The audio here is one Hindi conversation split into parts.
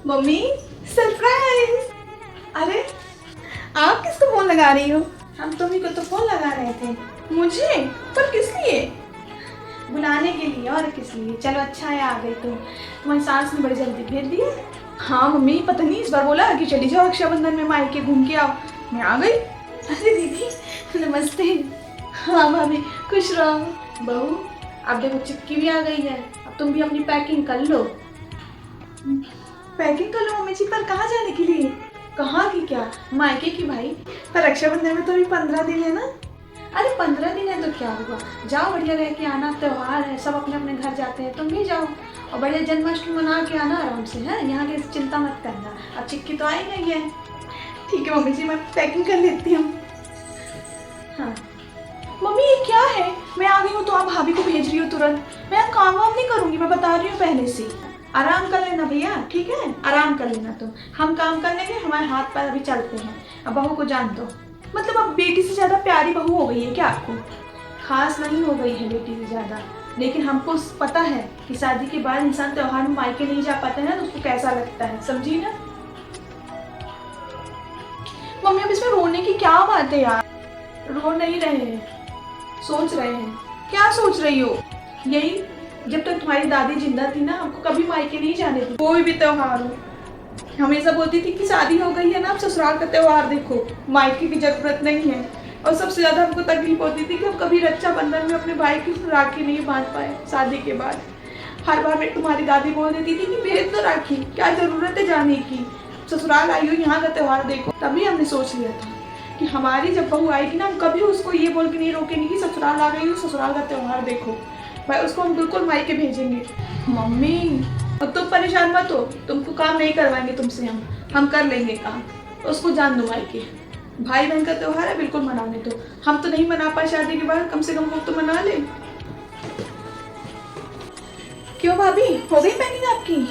Mummy surprise. अरे आप किसको फोन लगा रही हो? हम तुम्ही को तो फोन लगा रहे थे। मुझे? पर किस लिए? बुलाने के लिए, और किस लिए। चलो अच्छा है आ गई तो। तुम्हारी सास ने बड़ी जल्दी भेज दिया। हाँ मम्मी, पता नहीं इस बार बोला कि चली जाओ रक्षाबंधन में मायके घूम के आओ, मैं आ गई। अरे दीदी नमस्ते। हाँ भाभी, खुश रहो। बहू अब देखो चिक्की भी आ गई है, अब तुम भी अपनी पैकिंग कर लो। पैकिंग कर लो मम्मी जी, पर कहाँ जाने के लिए? कहाँ की क्या, मायके की भाई। पर रक्षाबंधन में तो अभी 15 दिन है ना। अरे 15 दिन है तो क्या हुआ, जाओ बढ़िया रह के आना, त्योहार है, सब अपने अपने घर जाते हैं, तुम भी जाओ और बढ़िया जन्माष्टमी मना के आना आराम से। है यहाँ की चिंता मत करना, अब चिक्की तो आई नहीं है। ठीक है मम्मी जी, मैं पैकिंग कर लेती हूँ। हाँ मम्मी ये क्या है? मैं आ गई हूँ तो आप भाभी को भेज रही हो तुरंत? मैं काम वाम नहीं करूँगी, मैं बता रही हूँ पहले से। आराम कर लेना भैया, ठीक है आराम कर लेना तुम, हम काम कर लेंगे, हमारे हाथ पैर अभी चलते हैं। अब बहू को जान दो। मतलब अब बेटी से ज़्यादा प्यारी बहू हो गई है क्या आपको? खास नहीं हो गई है बेटी से ज़्यादा, लेकिन हमको पता है कि शादी के बाद इंसान त्योहार में मायके नहीं जा पाते हैं तो उसको कैसा लगता है, समझी ना। मम्मी अब इसमें रोने की क्या बात है यार? रो नहीं रहे हैं, सोच रहे हैं। क्या सोच रही हो? यही, जब तक तुम्हारी दादी जिंदा थी ना हमको कभी मायके नहीं जाने दी। कोई भी त्योहार हो, हमेशा बोलती थी कि शादी हो गई है ना, अब ससुराल का त्योहार देखो, मायके की जरूरत नहीं है। और सबसे ज्यादा हमको तकलीफ होती थी कि हम कभी रक्षाबंधन में अपने भाई की राखी नहीं बांध पाए शादी के बाद। हर बार में तुम्हारी दादी बोल देती थी कि भेज दो राखी, क्या जरूरत है जाने की, ससुराल आई हो यहाँ का त्योहार देखो। तभी हमने सोच लिया था कि हमारी जब बहू आएगी ना, हम कभी उसको ये बोल के नहीं रोकेंगे कि ससुराल आ गई हो, ससुराल का त्योहार देखो भाई, उसको हम बिल्कुल मायके भेजेंगे। मम्मी अब तुम परेशान मत हो, तुमको काम नहीं करवाएंगे तुमसे, हम कर लेंगे काम, उसको जान दो मायके। भाई बहन का त्योहार है, बिल्कुल मनाने दो। हम तो नहीं मना पाए शादी के बाद, कम से कम वो तो मना ले। क्यों भाभी, हो गई पैकिंग आपकी?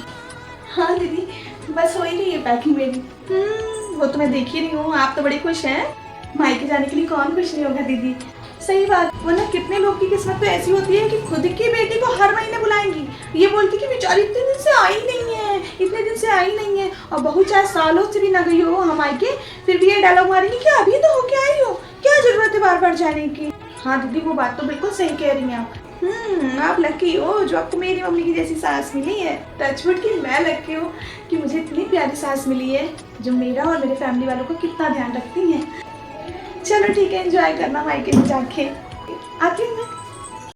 हाँ दीदी बस हो ही रही है पैकिंग मेरी। वो तो मैं देख ही रही हूँ, आप तो बड़ी खुश हैं। मायके जाने के लिए कौन खुश नहीं होगा दीदी। सही बात, वरना कितने लोग की किस्मत तो ऐसी होती है कि खुद की बेटी को हर महीने बुलाएंगी, ये बोलती कि बेचारी इतने दिन से आई नहीं है, इतने दिन से आई नहीं है। और बहू चाहे सालों से भी ना गई हो हम आएंगे, फिर भी ये डायलॉग मारेंगी कि अभी तो होके आई हो, क्या जरूरत है बार बार जाने की। हाँ दीदी वो बात तो बिल्कुल सही कह रही हैं आप। आप लकी हो जो आपको मेरी मम्मी की जैसी सास मिली है। टचवुड की मैं लकी हूँ कि मुझे इतनी प्यारी सास मिली है जो मेरा और मेरे फैमिली वालों का कितना ध्यान रखती है। चलो ठीक है, एंजॉय करना मायके में जाके। आती हूँ मैं।